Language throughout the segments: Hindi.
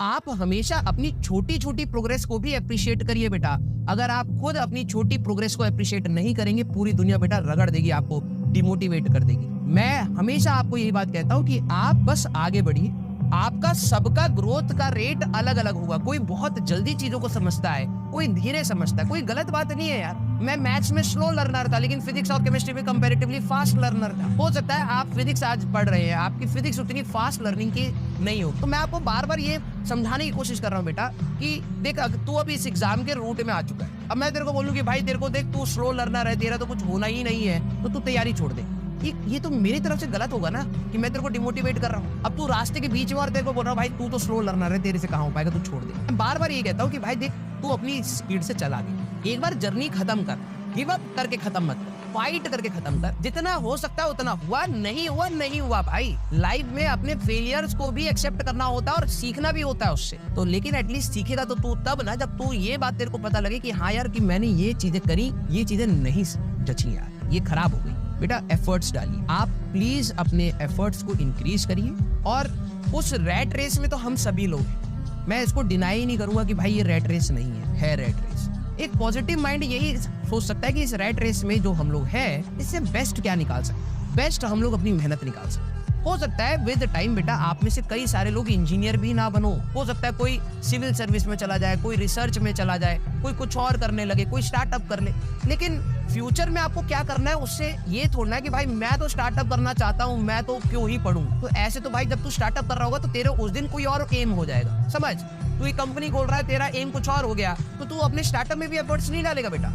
आप हमेशा अपनी छोटी छोटी प्रोग्रेस को भी अप्रिशिएट करिए बेटा। अगर आप खुद अपनी छोटी प्रोग्रेस को अप्रिशिएट नहीं करेंगे, पूरी दुनिया बेटा रगड़ देगी, आपको डिमोटिवेट कर देगी। मैं हमेशा आपको यही बात कहता हूँ कि आप बस आगे बढ़िए। आपका सबका ग्रोथ का रेट अलग अलग होगा। कोई बहुत जल्दी चीजों को समझता है, कोई धीरे समझता है। कोई गलत बात नहीं है यार। मैं मैथ्स में स्लो लर्नर था, लेकिन फिजिक्स और केमिस्ट्री में कंपैरेटिवली फास्ट लर्नर था। हो सकता है आप फिजिक्स आज पढ़ रहे हैं, आपकी फिजिक्स उतनी फास्ट लर्निंग की नहीं हो। तो मैं आपको बार बार ये समझाने की कोशिश कर रहा हूँ बेटा कि देख, तू अभी इस एग्जाम के रूट में आ चुका है। अब मैं तेरे को बोलूँ कि भाई तेरे को देख, तू स्लो लर्नर है, तेरा तो कुछ होना ही नहीं है, तो तू तैयारी छोड़ दे। ये तो मेरी तरफ से गलत होगा ना कि मैं तेरे को डिमोटिवेट कर रहा हूँ। अब तू रास्ते के बीच में और तेरे को बोल रहा हूँ भाई तू तो स्लो लर्नर है, तेरे से कहाँ हो पाएगा, तू छोड़ दे। मैं बार बार ये कहता हूँ कि भाई देख, तू अपनी स्पीड से चला दे। एक बार जर्नी खत्म कर, गिव अप करके खत्म मत कर, फाइट करके खत्म कर। जितना हो सकता है उतना। हुआ नहीं हुआ नहीं हुआ भाई। लाइफ में अपने फेलियर्स को भी एक्सेप्ट करना होता है और सीखना भी होता है उससे। तो लेकिन एटलीस्ट सीखेगा तो तू तब ना, जब तू ये बात तेरे को पता लगे कि हाँ यार कि मैंने ये चीजें करी, ये चीजें नहीं जची यार, ये खराब हो गई। बेटा एफर्ट्स डालिए, आप प्लीज अपने एफर्ट्स को इंक्रीज करिए। और उस रैट रेस में तो हम सभी लोग हैं। मैं इसको डिनाई ही नहीं करूंगा कि भाई ये रैट रेस नहीं है रैट रेस। एक पॉजिटिव माइंड यही सोच सकता है कि इस रैट रेस में जो हम लोग हैं, इससे बेस्ट क्या निकाल सकते। बेस्ट हम लोग अपनी मेहनत निकाल सकते। हो सकता है विद टाइम बेटा आप में से कई सारे लोग इंजीनियर भी ना बनो। हो सकता है कोई सिविल सर्विस में चला जाए, कोई रिसर्च में चला जाए, कोई कुछ और करने लगे, कोई स्टार्टअप कर ले। लेकिन फ्यूचर में आपको क्या करना है, उससे ये थोड़ना है कि भाई मैं तो स्टार्टअप करना चाहता हूँ, मैं तो क्यों ही पढ़ूं। तो ऐसे तो भाई जब तू स्टार्टअप कर रहा होगा तो तेरे उस दिन कोई और एम हो जाएगा। समझ, तू एक कंपनी खोल रहा है, तेरा एम कुछ और हो गया, तो तू अपने स्टार्टअप में भी एफर्ट्स नहीं डालेगा बेटा।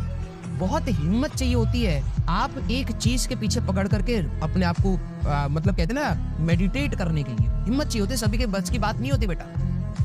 बहुत हिम्मत चाहिए होती है। आप एक चीज के पीछे पकड़ करके अपने आप को मतलब कहते हैं ना, मेडिटेट करने के लिए हिम्मत चाहिए होती है। सभी के बस की बात नहीं होती बेटा।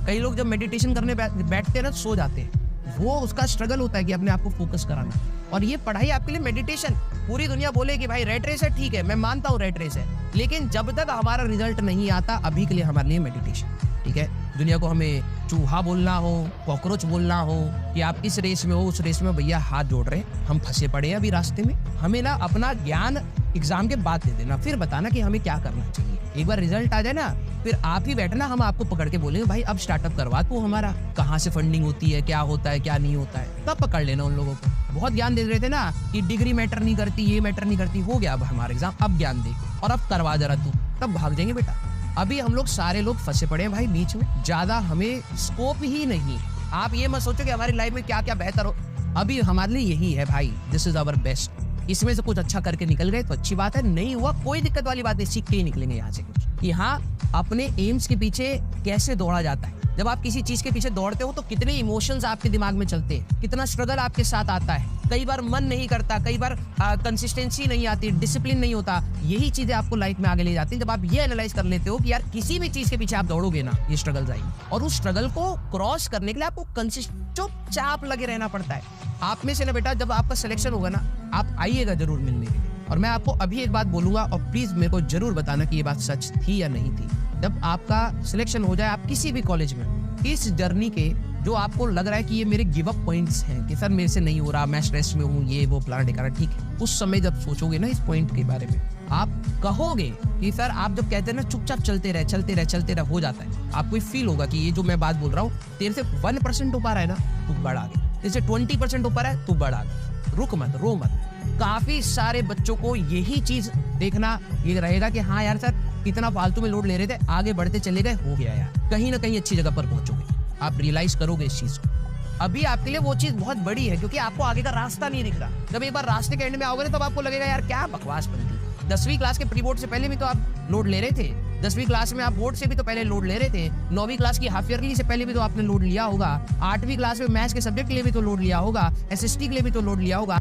कई लोग जब मेडिटेशन करने बैठते हैं ना, सो जाते हैं। वो उसका स्ट्रगल होता है कि अपने आप को फोकस कराना। और ये पढ़ाई आपके लिए मेडिटेशन। पूरी दुनिया बोले कि भाई रेट रेस है, ठीक है, मैं मानता हूँ रेट रेस है, लेकिन जब तक हमारा रिजल्ट नहीं आता, अभी के लिए हमारे लिए मेडिटेशन। ठीक है, दुनिया को हमें चूहा बोलना हो, कॉकरोच बोलना हो कि आप इस रेस में हो, उस रेस में भैया हाथ जोड़ रहे हैं, हम फंसे पड़े हैं अभी रास्ते में। हमें ना अपना ज्ञान एग्जाम के बाद दे देना, फिर बताना कि हमें क्या करना चाहिए। एक बार रिजल्ट आ जाए ना, फिर आप ही बैठना, हम आपको पकड़ के बोलेंगे भाई अब स्टार्टअप करवा तू हमारा, कहाँ से फंडिंग होती है, क्या होता है, क्या नहीं होता है। तब पकड़ लेना उन लोगों को। बहुत ज्ञान दे रहे थे ना कि डिग्री मैटर नहीं करती, ये मैटर नहीं करती, हो गया अब हमारा एग्जाम, अब ज्ञान दे और अब करवा जरा तू, तब भाग जाएंगे बेटा। अभी हम लोग सारे लोग फंसे पड़े हैं भाई बीच में, ज्यादा हमें स्कोप ही नहीं। आप ये मत सोचो कि हमारी लाइफ में क्या क्या बेहतर हो, अभी हमारे लिए यही है भाई, दिस इज आवर बेस्ट। इसमें से कुछ अच्छा करके निकल गए तो अच्छी बात है, नहीं हुआ कोई दिक्कत वाली बात नहीं, सीख के ही निकलेंगे यहाँ से कुछ। कि हाँ, अपने एम्स के पीछे कैसे दौड़ा जाता है। जब आप किसी चीज के पीछे दौड़ते हो तो कितने इमोशंस आपके दिमाग में चलते हैं, कितना स्ट्रगल आपके साथ आता है। कई बार मन नहीं करता, कई बार कंसिस्टेंसी नहीं आती, डिसिप्लिन नहीं होता। यही चीजें आपको लाइफ में आगे ले जाती हैं। जब आप ये एनालाइज कर लेते हो कि यार किसी भी चीज के पीछे आप दौड़ोगे ना, ये स्ट्रगल आएगी, और उस स्ट्रगल को क्रॉस करने के लिए आपको चुपचाप लगे रहना पड़ता है। आप में से ना बेटा, जब आपका सिलेक्शन होगा ना, आप आइएगा जरूर मिलने के लिए। और मैं आपको अभी एक बात बोलूंगा, और प्लीज मेरे को जरूर बताना कि ये बात सच थी या नहीं थी। जब आपका सिलेक्शन हो जाए, आप किसी भी कॉलेज में, इस जर्नी के जो आपको लग रहा है कि ये मेरे गिव अप पॉइंट्स हैं कि सर मेरे से नहीं हो रहा, मैं स्ट्रेस में हूँ, ये वो प्लान टिकाना, ठीक है, उस समय जब सोचोगे ना इस पॉइंट के बारे में, आप कहोगे कि सर, आप जब कहते हैं ना चुपचाप चलते रहे चलते रहे चलते रहे, हो जाता है। आपको फील होगा कि ये जो मैं बात बोल रहा हूँ, तेरे से 1% ऊपर है ना, तू बढ़ आगे, तेरे से 20% ऊपर है, तू बढ़ आगे, रुक मत, रो मत। काफी सारे बच्चों को यही चीज देखना ये रहेगा कि हाँ यार सर, इतना फालतू में लोड ले रहे थे, आगे बढ़ते चले गए, हो गया यार, कहीं ना कहीं अच्छी जगह पर पहुंचोगे, आप रियलाइज करोगे इस चीज को। अभी आपके लिए वो चीज बहुत बड़ी है, क्योंकि आपको आगे का रास्ता नहीं दिख रहा। जब एक बार रास्ते के एंड में आओगे ना, तब आपको लगेगा यार क्या बकवास बनती। 10वीं क्लास के प्री बोर्ड से पहले भी तो आप लोड ले रहे थे, 10वीं क्लास में आप बोर्ड से भी तो पहले लोड ले रहे थे, 9वीं क्लास की हाफ ईयरली से पहले भी तो आपने लोड लिया होगा, 8वीं क्लास में मैथ्स के सब्जेक्ट के लिए भी तो लोड लिया होगा, एसएसटी के लिए भी तो लोड लिया होगा।